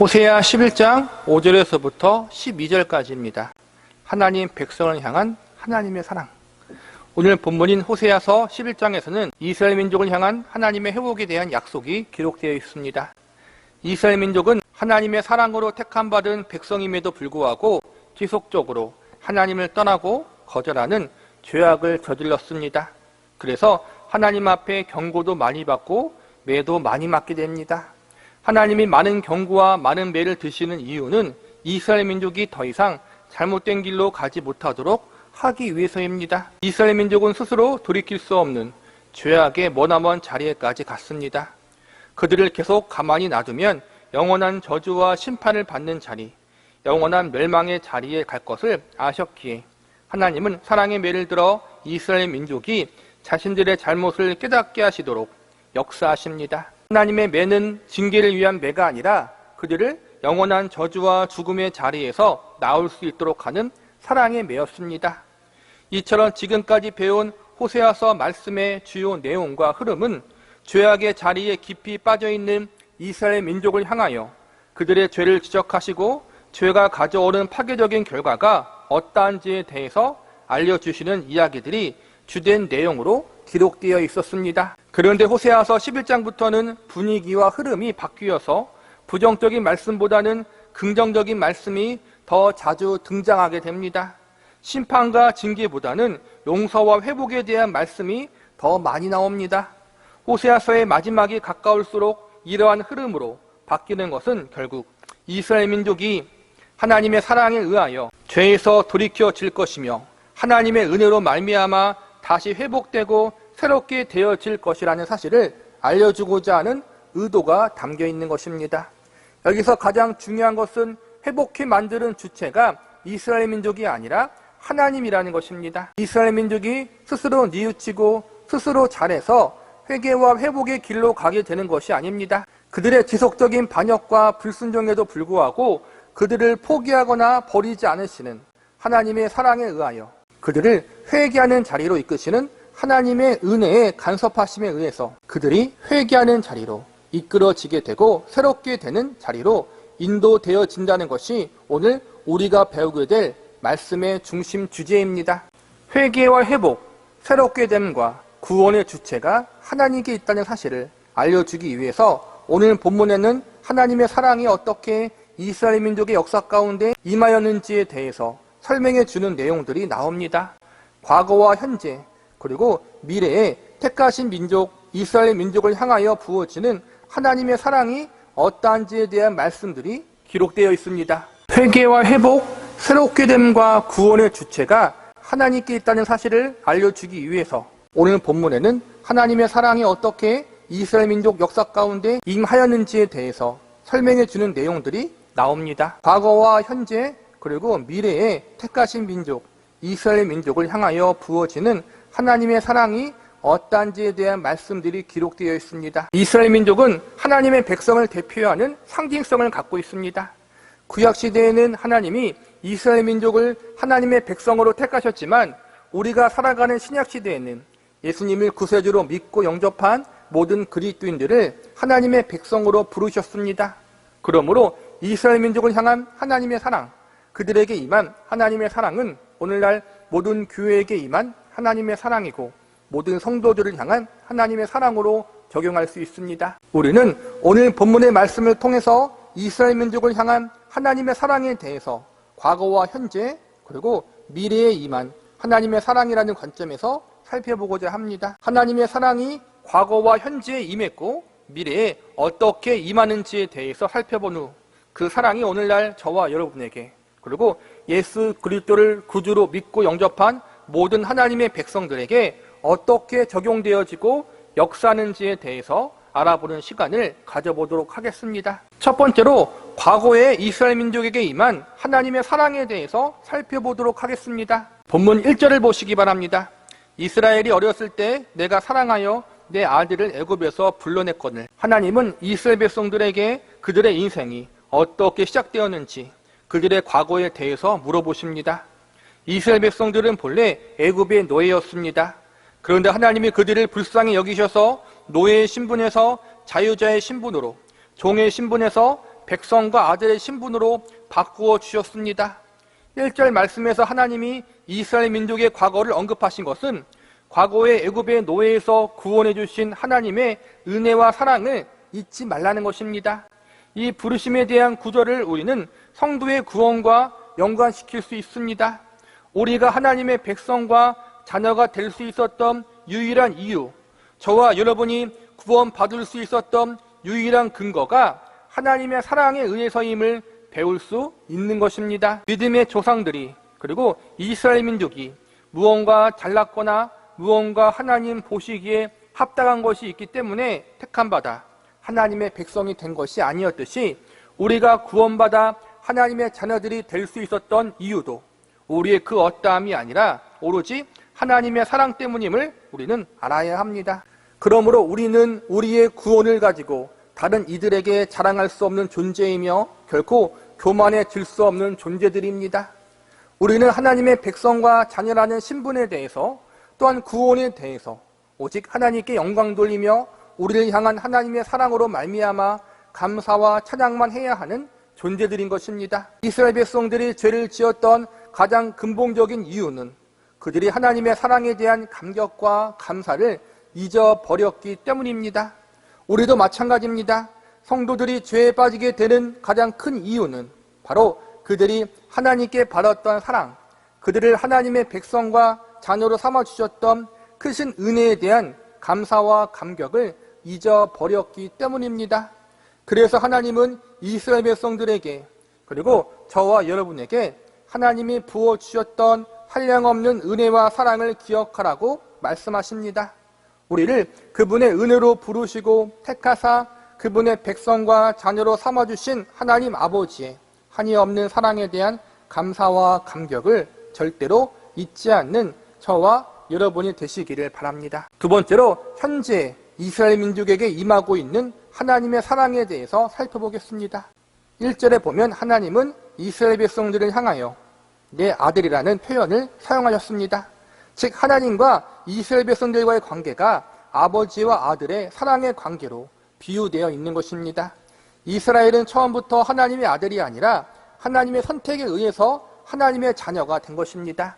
호세아 11장 5절에서부터 12절까지입니다. 하나님 백성을 향한 하나님의 사랑. 오늘 본문인 호세아서 11장에서는 이스라엘 민족을 향한 하나님의 회복에 대한 약속이 기록되어 있습니다. 이스라엘 민족은 하나님의 사랑으로 택함받은 백성임에도 불구하고 지속적으로 하나님을 떠나고 거절하는 죄악을 저질렀습니다. 그래서 하나님 앞에 경고도 많이 받고 매도 많이 맞게 됩니다. 하나님이 많은 경고와 많은 매를 드시는 이유는 이스라엘 민족이 더 이상 잘못된 길로 가지 못하도록 하기 위해서입니다. 이스라엘 민족은 스스로 돌이킬 수 없는 죄악의 머나먼 자리에까지 갔습니다. 그들을 계속 가만히 놔두면 영원한 저주와 심판을 받는 자리, 영원한 멸망의 자리에 갈 것을 아셨기에 하나님은 사랑의 매를 들어 이스라엘 민족이 자신들의 잘못을 깨닫게 하시도록 역사하십니다. 하나님의 매는 징계를 위한 매가 아니라 그들을 영원한 저주와 죽음의 자리에서 나올 수 있도록 하는 사랑의 매였습니다. 이처럼 지금까지 배운 호세아서 말씀의 주요 내용과 흐름은 죄악의 자리에 깊이 빠져있는 이스라엘 민족을 향하여 그들의 죄를 지적하시고 죄가 가져오는 파괴적인 결과가 어떠한지에 대해서 알려주시는 이야기들이 주된 내용으로 기록되어 있었습니다. 그런데 호세아서 11장부터는 분위기와 흐름이 바뀌어서 부정적인 말씀보다는 긍정적인 말씀이 더 자주 등장하게 됩니다. 심판과 징계보다는 용서와 회복에 대한 말씀이 더 많이 나옵니다. 호세아서의 마지막이 가까울수록 이러한 흐름으로 바뀌는 것은 결국 이스라엘 민족이 하나님의 사랑에 의하여 죄에서 돌이켜질 것이며 하나님의 은혜로 말미암아 다시 회복되고 새롭게 되어질 것이라는 사실을 알려주고자 하는 의도가 담겨 있는 것입니다. 여기서 가장 중요한 것은 회복해 만드는 주체가 이스라엘 민족이 아니라 하나님이라는 것입니다. 이스라엘 민족이 스스로 뉘우치고 스스로 잘해서 회개와 회복의 길로 가게 되는 것이 아닙니다. 그들의 지속적인 반역과 불순종에도 불구하고 그들을 포기하거나 버리지 않으시는 하나님의 사랑에 의하여 그들을 회개하는 자리로 이끄시는 하나님의 은혜의 간섭하심에 의해서 그들이 회개하는 자리로 이끌어지게 되고 새롭게 되는 자리로 인도되어진다는 것이 오늘 우리가 배우게 될 말씀의 중심 주제입니다. 회개와 회복, 새롭게 됨과 구원의 주체가 하나님께 있다는 사실을 알려주기 위해서 오늘 본문에는 하나님의 사랑이 어떻게 이스라엘 민족의 역사 가운데 임하였는지에 대해서 설명해 주는 내용들이 나옵니다. 과거와 현재 그리고 미래에 택하신 민족 이스라엘 민족을 향하여 부어지는 하나님의 사랑이 어떠한지에 대한 말씀들이 기록되어 있습니다. 회개와 회복, 새롭게 됨과 구원의 주체가 하나님께 있다는 사실을 알려주기 위해서 오늘 본문에는 하나님의 사랑이 어떻게 이스라엘 민족 역사 가운데 임하였는지에 대해서 설명해 주는 내용들이 나옵니다. 과거와 현재 그리고 미래에 택하신 민족 이스라엘 민족을 향하여 부어지는 하나님의 사랑이 어떠한지에 대한 말씀들이 기록되어 있습니다. 이스라엘 민족은 하나님의 백성을 대표하는 상징성을 갖고 있습니다. 구약시대에는 하나님이 이스라엘 민족을 하나님의 백성으로 택하셨지만 우리가 살아가는 신약시대에는 예수님을 구세주로 믿고 영접한 모든 그리스도인들을 하나님의 백성으로 부르셨습니다. 그러므로 이스라엘 민족을 향한 하나님의 사랑, 그들에게 임한 하나님의 사랑은 오늘날 모든 교회에게 임한 하나님의 사랑이고 모든 성도들을 향한 하나님의 사랑으로 적용할 수 있습니다. 우리는 오늘 본문의 말씀을 통해서 이스라엘 민족을 향한 하나님의 사랑에 대해서 과거와 현재 그리고 미래에 임한 하나님의 사랑이라는 관점에서 살펴보고자 합니다. 하나님의 사랑이 과거와 현재에 임했고 미래에 어떻게 임하는지에 대해서 살펴본 후 그 사랑이 오늘날 저와 여러분에게 그리고 예수 그리스도를 구주로 믿고 영접한 모든 하나님의 백성들에게 어떻게 적용되어지고 역사하는지에 대해서 알아보는 시간을 가져보도록 하겠습니다. 첫 번째로 과거의 이스라엘 민족에게 임한 하나님의 사랑에 대해서 살펴보도록 하겠습니다. 본문 1절을 보시기 바랍니다. 이스라엘이 어렸을 때 내가 사랑하여 내 아들을 애굽에서 불러냈거늘. 하나님은 이스라엘 백성들에게 그들의 인생이 어떻게 시작되었는지 그들의 과거에 대해서 물어보십니다. 이스라엘 백성들은 본래 애굽의 노예였습니다. 그런데 하나님이 그들을 불쌍히 여기셔서 노예의 신분에서 자유자의 신분으로 종의 신분에서 백성과 아들의 신분으로 바꾸어 주셨습니다. 1절 말씀에서 하나님이 이스라엘 민족의 과거를 언급하신 것은 과거의 애굽의 노예에서 구원해 주신 하나님의 은혜와 사랑을 잊지 말라는 것입니다. 이 부르심에 대한 구절을 우리는 성도의 구원과 연관시킬 수 있습니다. 우리가 하나님의 백성과 자녀가 될 수 있었던 유일한 이유, 저와 여러분이 구원받을 수 있었던 유일한 근거가 하나님의 사랑에 의해서임을 배울 수 있는 것입니다. 믿음의 조상들이, 그리고 이스라엘 민족이 무언가 잘났거나 무언가 하나님 보시기에 합당한 것이 있기 때문에 택함받아 하나님의 백성이 된 것이 아니었듯이, 우리가 구원받아 하나님의 자녀들이 될 수 있었던 이유도 우리의 그 어떠함이 아니라 오로지 하나님의 사랑 때문임을 우리는 알아야 합니다. 그러므로 우리는 우리의 구원을 가지고 다른 이들에게 자랑할 수 없는 존재이며 결코 교만해질 수 없는 존재들입니다. 우리는 하나님의 백성과 자녀라는 신분에 대해서, 또한 구원에 대해서 오직 하나님께 영광 돌리며 우리를 향한 하나님의 사랑으로 말미암아 감사와 찬양만 해야 하는 존재들인 것입니다. 이스라엘 백성들이 죄를 지었던 가장 근본적인 이유는 그들이 하나님의 사랑에 대한 감격과 감사를 잊어버렸기 때문입니다. 우리도 마찬가지입니다. 성도들이 죄에 빠지게 되는 가장 큰 이유는 바로 그들이 하나님께 받았던 사랑, 그들을 하나님의 백성과 자녀로 삼아주셨던 크신 은혜에 대한 감사와 감격을 잊어버렸기 때문입니다. 그래서 하나님은 이스라엘 백성들에게, 그리고 저와 여러분에게 하나님이 부어주셨던 한량없는 은혜와 사랑을 기억하라고 말씀하십니다. 우리를 그분의 은혜로 부르시고 택하사 그분의 백성과 자녀로 삼아주신 하나님 아버지의 한이없는 사랑에 대한 감사와 감격을 절대로 잊지 않는 저와 여러분이 되시기를 바랍니다. 두 번째로, 현재 이스라엘 민족에게 임하고 있는 하나님의 사랑에 대해서 살펴보겠습니다. 1절에 보면 하나님은 이스라엘 백성들을 향하여 내 아들이라는 표현을 사용하셨습니다. 즉 하나님과 이스라엘 백성들과의 관계가 아버지와 아들의 사랑의 관계로 비유되어 있는 것입니다. 이스라엘은 처음부터 하나님의 아들이 아니라 하나님의 선택에 의해서 하나님의 자녀가 된 것입니다.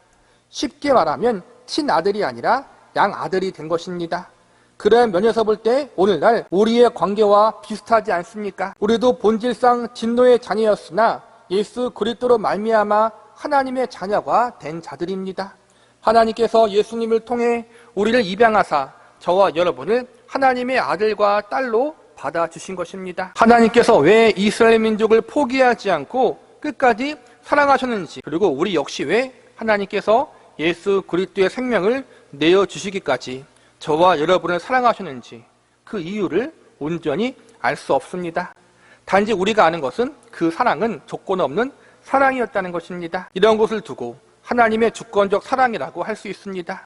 쉽게 말하면 친아들이 아니라 양아들이 된 것입니다. 그런 면에서 볼 때 오늘날 우리의 관계와 비슷하지 않습니까? 우리도 본질상 진노의 자녀였으나 예수 그리스도로 말미암아 하나님의 자녀가 된 자들입니다. 하나님께서 예수님을 통해 우리를 입양하사 저와 여러분을 하나님의 아들과 딸로 받아주신 것입니다. 하나님께서 왜 이스라엘 민족을 포기하지 않고 끝까지 사랑하셨는지, 그리고 우리 역시 왜 하나님께서 예수 그리스도의 생명을 내어주시기까지 저와 여러분을 사랑하셨는지, 그 이유를 온전히 알 수 없습니다. 단지 우리가 아는 것은 그 사랑은 조건 없는 사랑이었다는 것입니다. 이런 것을 두고 하나님의 주권적 사랑이라고 할 수 있습니다.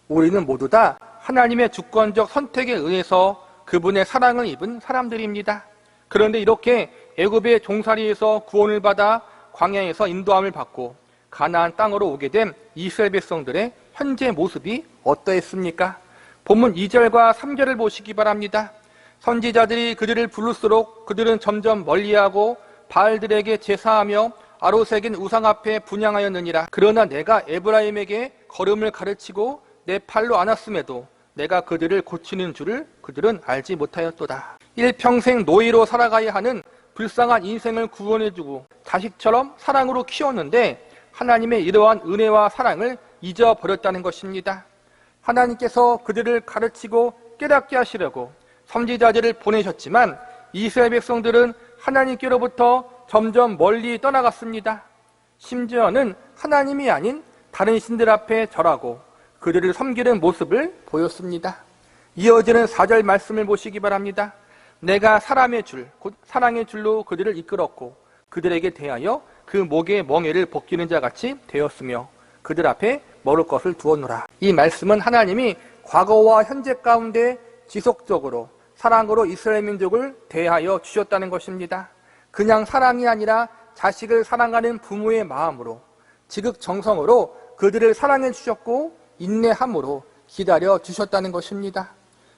우리는 모두 다 하나님의 주권적 선택에 의해서 그분의 사랑을 입은 사람들입니다. 그런데 이렇게 애굽의 종살이에서 구원을 받아 광야에서 인도함을 받고 가나안 땅으로 오게 된 이스라엘 백성들의 현재 모습이 어떠했습니까? 본문 2절과 3절을 보시기 바랍니다. 선지자들이 그들을 부를수록 그들은 점점 멀리하고 바알들에게 제사하며 아로새긴 우상 앞에 분향하였느니라. 그러나 내가 에브라임에게 걸음을 가르치고 내 팔로 안았음에도 내가 그들을 고치는 줄을 그들은 알지 못하였도다. 일평생 노예로 살아가야 하는 불쌍한 인생을 구원해주고 자식처럼 사랑으로 키웠는데 하나님의 이러한 은혜와 사랑을 잊어버렸다는 것입니다. 하나님께서 그들을 가르치고 깨닫게 하시려고 선지자들을 보내셨지만 이스라엘 백성들은 하나님께로부터 점점 멀리 떠나갔습니다. 심지어는 하나님이 아닌 다른 신들 앞에 절하고 그들을 섬기는 모습을 보였습니다. 이어지는 4절 말씀을 보시기 바랍니다. 내가 사람의 줄, 곧 사랑의 줄로 그들을 이끌었고 그들에게 대하여 그 목에 멍에를 벗기는 자같이 되었으며 그들 앞에 먹을 것을 두었노라. 이 말씀은 하나님이 과거와 현재 가운데 지속적으로 사랑으로 이스라엘 민족을 대하여 주셨다는 것입니다. 그냥 사랑이 아니라 자식을 사랑하는 부모의 마음으로 지극정성으로 그들을 사랑해 주셨고 인내함으로 기다려 주셨다는 것입니다.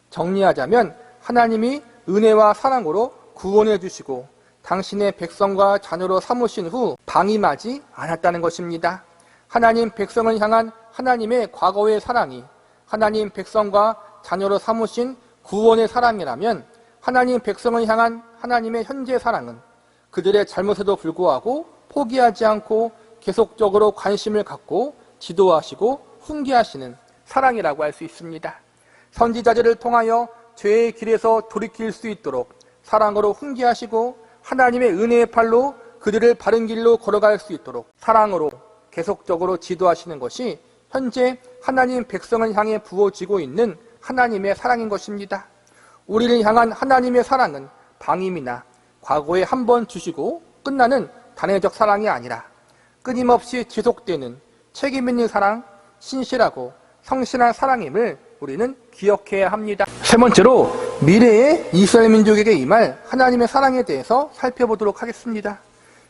정리하자면 하나님이 은혜와 사랑으로 구원해 주시고 당신의 백성과 자녀로 삼으신 후 방임하지 않았다는 것입니다. 하나님 백성을 향한 하나님의 과거의 사랑이 하나님 백성과 자녀로 삼으신 구원의 사랑이라면 하나님 백성을 향한 하나님의 현재 사랑은 그들의 잘못에도 불구하고 포기하지 않고 계속적으로 관심을 갖고 지도하시고 훈계하시는 사랑이라고 할 수 있습니다. 선지자들을 통하여 죄의 길에서 돌이킬 수 있도록 사랑으로 훈계하시고 하나님의 은혜의 팔로 그들을 바른 길로 걸어갈 수 있도록 사랑으로 계속적으로 지도하시는 것이 현재 하나님 백성을 향해 부어지고 있는 하나님의 사랑인 것입니다. 우리를 향한 하나님의 사랑은 방임이나 과거에 한 번 주시고 끝나는 단회적 사랑이 아니라 끊임없이 지속되는 책임 있는 사랑, 신실하고 성실한 사랑임을 우리는 기억해야 합니다. 세 번째로 미래의 이스라엘 민족에게 임할 하나님의 사랑에 대해서 살펴보도록 하겠습니다.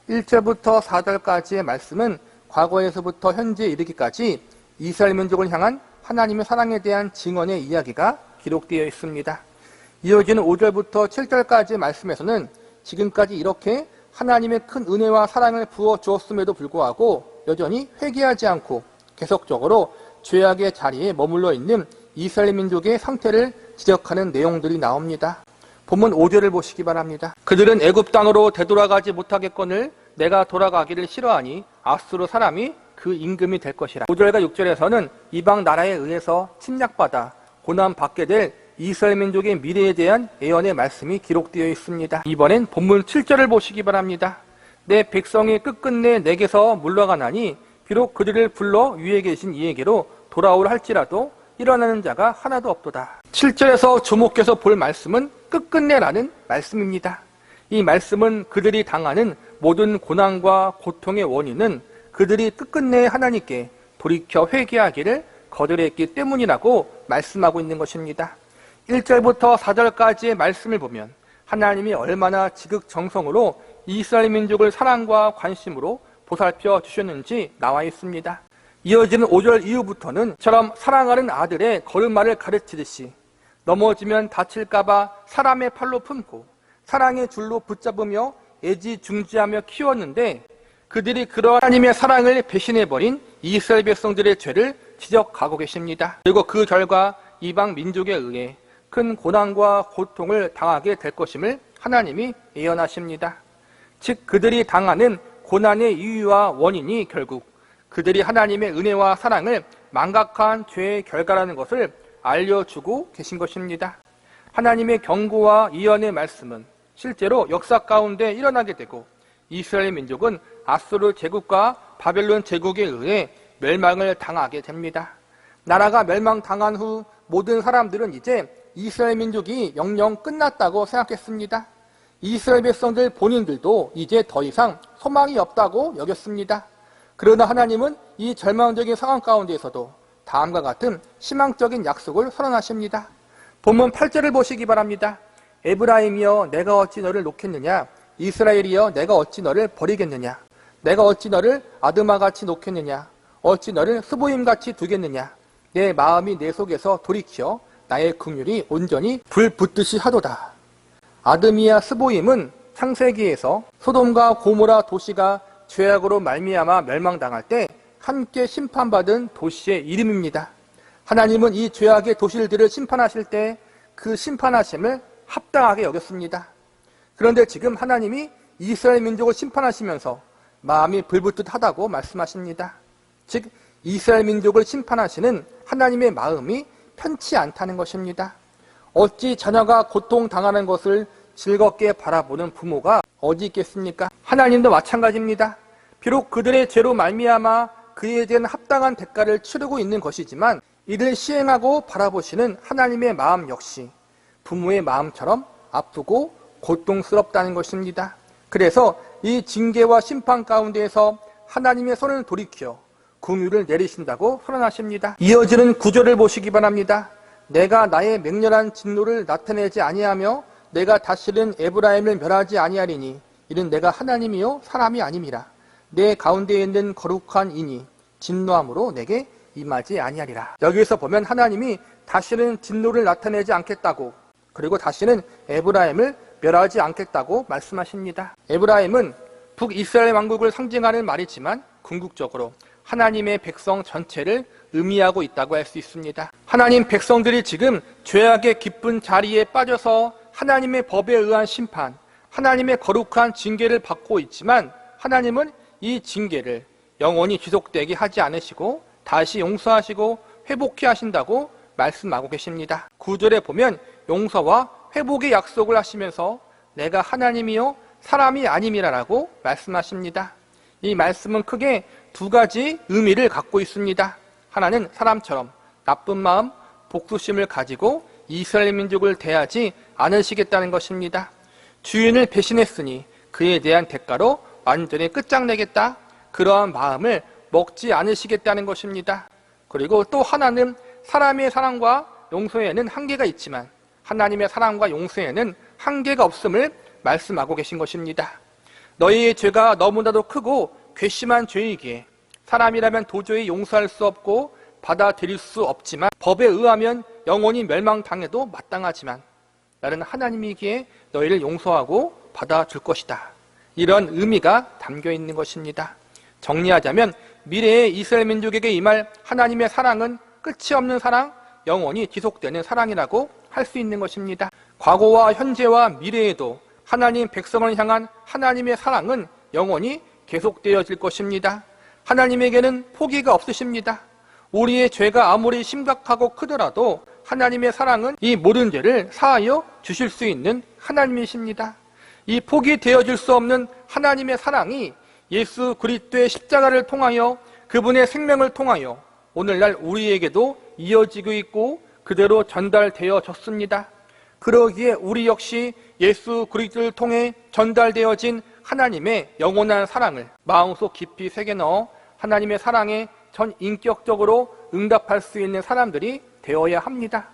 1절부터 4절까지의 말씀은 과거에서부터 현재에 이르기까지 이스라엘 민족을 향한 하나님의 사랑에 대한 증언의 이야기가 기록되어 있습니다. 이어지는 5절부터 7절까지의 말씀에서는 지금까지 이렇게 하나님의 큰 은혜와 사랑을 부어 주었음에도 불구하고 여전히 회개하지 않고 계속적으로 죄악의 자리에 머물러 있는 이스라엘 민족의 상태를 지적하는 내용들이 나옵니다. 본문 5절을 보시기 바랍니다. 그들은 애굽 땅으로 되돌아가지 못하겠거늘 내가 돌아가기를 싫어하니 아수르 사람이 그 임금이 될 것이라. 5절과 6절에서는 이방 나라에 의해서 침략받아 고난받게 될 이스라엘 민족의 미래에 대한 예언의 말씀이 기록되어 있습니다. 이번엔 본문 7절을 보시기 바랍니다. 내 백성이 끝끝내 내게서 물러가나니 비록 그들을 불러 위에 계신 이에게로 돌아오라 할지라도 일어나는 자가 하나도 없도다. 7절에서 주목해서 볼 말씀은 끝끝내라는 말씀입니다. 이 말씀은 그들이 당하는 모든 고난과 고통의 원인은 그들이 끝끝내 하나님께 돌이켜 회개하기를 거절했기 때문이라고 말씀하고 있는 것입니다. 1절부터 4절까지의 말씀을 보면 하나님이 얼마나 지극정성으로 이스라엘 민족을 사랑과 관심으로 보살펴 주셨는지 나와 있습니다. 이어지는 5절 이후부터는 처럼 사랑하는 아들의 걸음마를 가르치듯이 넘어지면 다칠까봐 사람의 팔로 품고 사랑의 줄로 붙잡으며 애지중지하며 키웠는데 그들이 그러한 하나님의 사랑을 배신해버린 이스라엘 백성들의 죄를 지적하고 계십니다. 그리고 그 결과 이방 민족에 의해 큰 고난과 고통을 당하게 될 것임을 하나님이 예언하십니다. 즉 그들이 당하는 고난의 이유와 원인이 결국 그들이 하나님의 은혜와 사랑을 망각한 죄의 결과라는 것을 알려주고 계신 것입니다. 하나님의 경고와 예언의 말씀은 실제로 역사 가운데 일어나게 되고 이스라엘 민족은 아수르 제국과 바벨론 제국에 의해 멸망을 당하게 됩니다. 나라가 멸망당한 후 모든 사람들은 이제 이스라엘 민족이 영영 끝났다고 생각했습니다. 이스라엘 백성들 본인들도 이제 더 이상 소망이 없다고 여겼습니다. 그러나 하나님은 이 절망적인 상황 가운데에서도 다음과 같은 희망적인 약속을 선언하십니다. 본문 8절을 보시기 바랍니다. 에브라임이여 내가 어찌 너를 놓겠느냐, 이스라엘이여 내가 어찌 너를 버리겠느냐, 내가 어찌 너를 아드마같이 놓겠느냐, 어찌 너를 스보임같이 두겠느냐, 내 마음이 내 속에서 돌이켜 나의 긍휼이 온전히 불 붙듯이 하도다. 아드미야 스보임은 창세기에서 소돔과 고모라 도시가 죄악으로 말미암아 멸망당할 때 함께 심판받은 도시의 이름입니다. 하나님은 이 죄악의 도시들을 심판하실 때 그 심판하심을 합당하게 여겼습니다. 그런데 지금 하나님이 이스라엘 민족을 심판하시면서 마음이 불붙듯 하다고 말씀하십니다. 즉 이스라엘 민족을 심판하시는 하나님의 마음이 편치 않다는 것입니다. 어찌 자녀가 고통당하는 것을 즐겁게 바라보는 부모가 어디 있겠습니까? 하나님도 마찬가지입니다. 비록 그들의 죄로 말미암아 그에 대한 합당한 대가를 치르고 있는 것이지만 이를 시행하고 바라보시는 하나님의 마음 역시 부모의 마음처럼 아프고 고통스럽다는 것입니다. 그래서 이 징계와 심판 가운데에서 하나님의 손을 돌이켜 긍휼을 내리신다고 선언하십니다. 이어지는 구절을 보시기 바랍니다. 내가 나의 맹렬한 진노를 나타내지 아니하며 내가 다시는 에브라임을 멸하지 아니하리니 이는 내가 하나님이요 사람이 아님이라. 내 가운데에 있는 거룩한 이니 진노함으로 내게 임하지 아니하리라. 여기에서 보면 하나님이 다시는 진노를 나타내지 않겠다고, 그리고 다시는 에브라임을 멸하지 않겠다고 말씀하십니다. 에브라임은 북이스라엘 왕국을 상징하는 말이지만 궁극적으로 하나님의 백성 전체를 의미하고 있다고 할 수 있습니다. 하나님 백성들이 지금 죄악의 깊은 자리에 빠져서 하나님의 법에 의한 심판, 하나님의 거룩한 징계를 받고 있지만 하나님은 이 징계를 영원히 지속되게 하지 않으시고 다시 용서하시고 회복해 하신다고 말씀하고 계십니다. 9절에 보면 용서와 회복의 약속을 하시면서 내가 하나님이요 사람이 아님이라라고 말씀하십니다. 이 말씀은 크게 두 가지 의미를 갖고 있습니다. 하나는 사람처럼 나쁜 마음, 복수심을 가지고 이스라엘 민족을 대하지 않으시겠다는 것입니다. 주인을 배신했으니 그에 대한 대가로 완전히 끝장내겠다, 그러한 마음을 먹지 않으시겠다는 것입니다. 그리고 또 하나는 사람의 사랑과 용서에는 한계가 있지만 하나님의 사랑과 용서에는 한계가 없음을 말씀하고 계신 것입니다. 너희의 죄가 너무나도 크고 괘씸한 죄이기에 사람이라면 도저히 용서할 수 없고 받아들일 수 없지만 법에 의하면 영원히 멸망당해도 마땅하지만 나는 하나님이기에 너희를 용서하고 받아줄 것이다. 이런 의미가 담겨 있는 것입니다. 정리하자면 미래의 이스라엘 민족에게 임할 하나님의 사랑은 끝이 없는 사랑, 영원히 지속되는 사랑이라고 할 수 있는 것입니다. 과거와 현재와 미래에도 하나님 백성을 향한 하나님의 사랑은 영원히 계속되어질 것입니다. 하나님에게는 포기가 없으십니다. 우리의 죄가 아무리 심각하고 크더라도 하나님의 사랑은 이 모든 죄를 사하여 주실 수 있는 하나님이십니다. 이 포기되어질 수 없는 하나님의 사랑이 예수 그리스도의 십자가를 통하여 그분의 생명을 통하여 오늘날 우리에게도 이어지고 있고 그대로 전달되어졌습니다. 그러기에 우리 역시 예수 그리스도를 통해 전달되어진 하나님의 영원한 사랑을 마음속 깊이 새겨 넣어 하나님의 사랑에 전 인격적으로 응답할 수 있는 사람들이 되어야 합니다.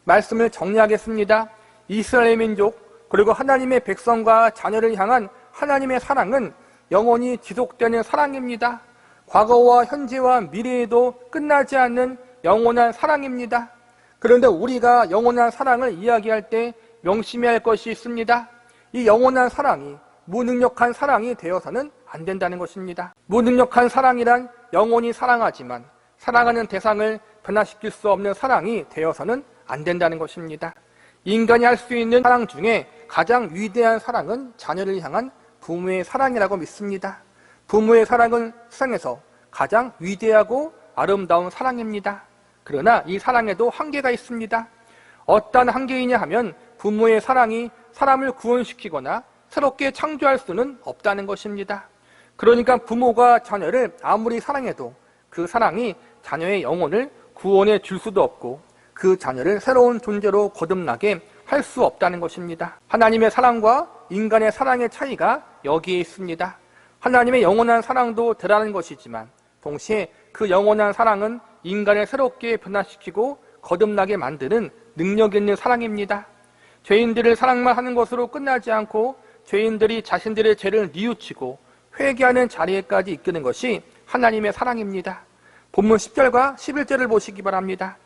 말씀을 정리하겠습니다. 이스라엘 민족 그리고 하나님의 백성과 자녀를 향한 하나님의 사랑은 영원히 지속되는 사랑입니다. 과거와 현재와 미래에도 끝나지 않는 영원한 사랑입니다. 그런데 우리가 영원한 사랑을 이야기할 때 명심해야 할 것이 있습니다. 이 영원한 사랑이 무능력한 사랑이 되어서는 안 된다는 것입니다. 무능력한 사랑이란 영원히 사랑하지만 사랑하는 대상을 변화시킬 수 없는 사랑이 되어서는 안 된다는 것입니다. 인간이 할 수 있는 사랑 중에 가장 위대한 사랑은 자녀를 향한 부모의 사랑이라고 믿습니다. 부모의 사랑은 세상에서 가장 위대하고 아름다운 사랑입니다. 그러나 이 사랑에도 한계가 있습니다. 어떤 한계이냐 하면 부모의 사랑이 사람을 구원시키거나 새롭게 창조할 수는 없다는 것입니다. 그러니까 부모가 자녀를 아무리 사랑해도 그 사랑이 자녀의 영혼을 구원해 줄 수도 없고 그 자녀를 새로운 존재로 거듭나게 할 수 없다는 것입니다. 하나님의 사랑과 인간의 사랑의 차이가 여기에 있습니다. 하나님의 영원한 사랑도 대단한 것이지만 동시에 그 영원한 사랑은 인간을 새롭게 변화시키고 거듭나게 만드는 능력 있는 사랑입니다. 죄인들을 사랑만 하는 것으로 끝나지 않고 죄인들이 자신들의 죄를 뉘우치고 회개하는 자리에까지 이끄는 것이 하나님의 사랑입니다. 본문 10절과 11절을 보시기 바랍니다.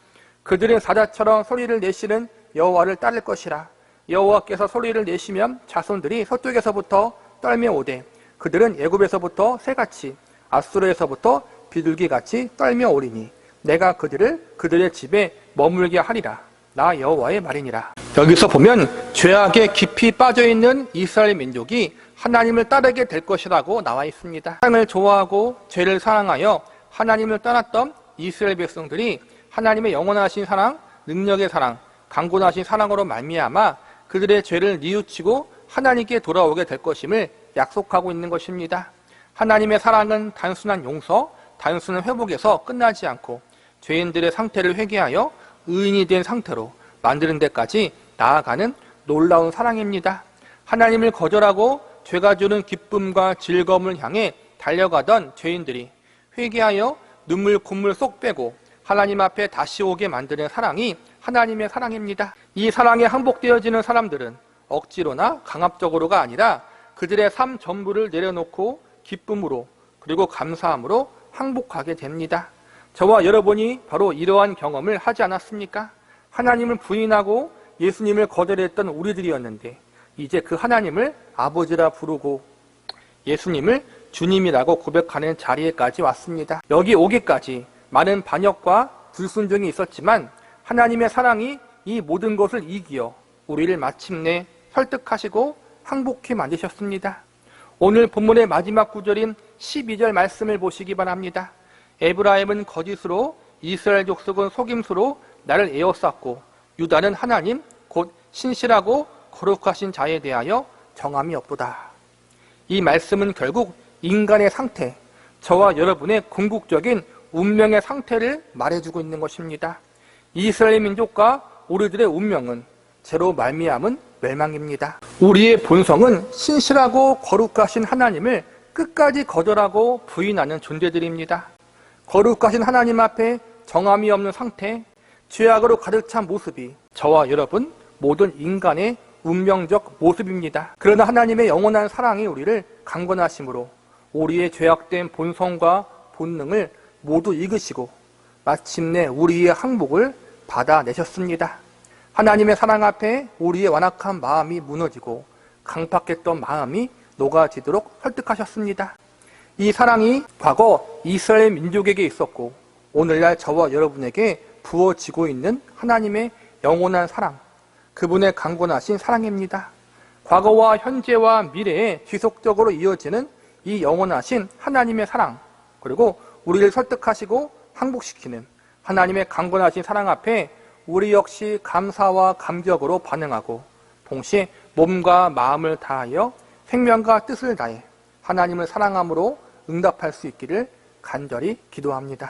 그들은 사자처럼 소리를 내시는 여호와를 따를 것이라. 여호와께서 소리를 내시면 자손들이 서쪽에서부터 떨며 오되 그들은 애굽에서부터 새같이 아수르에서부터 비둘기같이 떨며 오리니 내가 그들의 집에 머물게 하리라. 나 여호와의 말이니라. 여기서 보면 죄악에 깊이 빠져있는 이스라엘 민족이 하나님을 따르게 될 것이라고 나와 있습니다. 사랑을 좋아하고 죄를 사랑하여 하나님을 떠났던 이스라엘 백성들이 하나님의 영원하신 사랑, 능력의 사랑, 강권하신 사랑으로 말미암아 그들의 죄를 뉘우치고 하나님께 돌아오게 될 것임을 약속하고 있는 것입니다. 하나님의 사랑은 단순한 용서, 단순한 회복에서 끝나지 않고 죄인들의 상태를 회개하여 의인이 된 상태로 만드는 데까지 나아가는 놀라운 사랑입니다. 하나님을 거절하고 죄가 주는 기쁨과 즐거움을 향해 달려가던 죄인들이 회개하여 눈물 콧물 쏙 빼고 하나님 앞에 다시 오게 만드는 사랑이 하나님의 사랑입니다. 이 사랑에 항복되어지는 사람들은 억지로나 강압적으로가 아니라 그들의 삶 전부를 내려놓고 기쁨으로 그리고 감사함으로 항복하게 됩니다. 저와 여러분이 바로 이러한 경험을 하지 않았습니까? 하나님을 부인하고 예수님을 거절했던 우리들이었는데 이제 그 하나님을 아버지라 부르고 예수님을 주님이라고 고백하는 자리에까지 왔습니다. 여기 오기까지 많은 반역과 불순종이 있었지만 하나님의 사랑이 이 모든 것을 이기어 우리를 마침내 설득하시고 항복케 만드셨습니다. 오늘 본문의 마지막 구절인 12절 말씀을 보시기 바랍니다. 에브라임은 거짓으로 이스라엘 족속은 속임수로 나를 에워쌌고 유다는 하나님 곧 신실하고 거룩하신 자에 대하여 정함이 없도다. 이 말씀은 결국 인간의 상태, 저와 여러분의 궁극적인 운명의 상태를 말해주고 있는 것입니다. 이스라엘 민족과 우리들의 운명은 죄로 말미암은 멸망입니다. 우리의 본성은 신실하고 거룩하신 하나님을 끝까지 거절하고 부인하는 존재들입니다. 거룩하신 하나님 앞에 정함이 없는 상태, 죄악으로 가득 찬 모습이 저와 여러분 모든 인간의 운명적 모습입니다. 그러나 하나님의 영원한 사랑이 우리를 강권하심으로 우리의 죄악된 본성과 본능을 모두 이기시고 마침내 우리의 항복을 받아내셨습니다. 하나님의 사랑 앞에 우리의 완악한 마음이 무너지고 강팍했던 마음이 녹아지도록 설득하셨습니다. 이 사랑이 과거 이스라엘 민족에게 있었고 오늘날 저와 여러분에게 부어지고 있는 하나님의 영원한 사랑, 그분의 강권하신 사랑입니다. 과거와 현재와 미래에 지속적으로 이어지는 이 영원하신 하나님의 사랑, 그리고 우리를 설득하시고 항복시키는 하나님의 강권하신 사랑 앞에 우리 역시 감사와 감격으로 반응하고 동시에 몸과 마음을 다하여 생명과 뜻을 다해 하나님을 사랑함으로 응답할 수 있기를 간절히 기도합니다.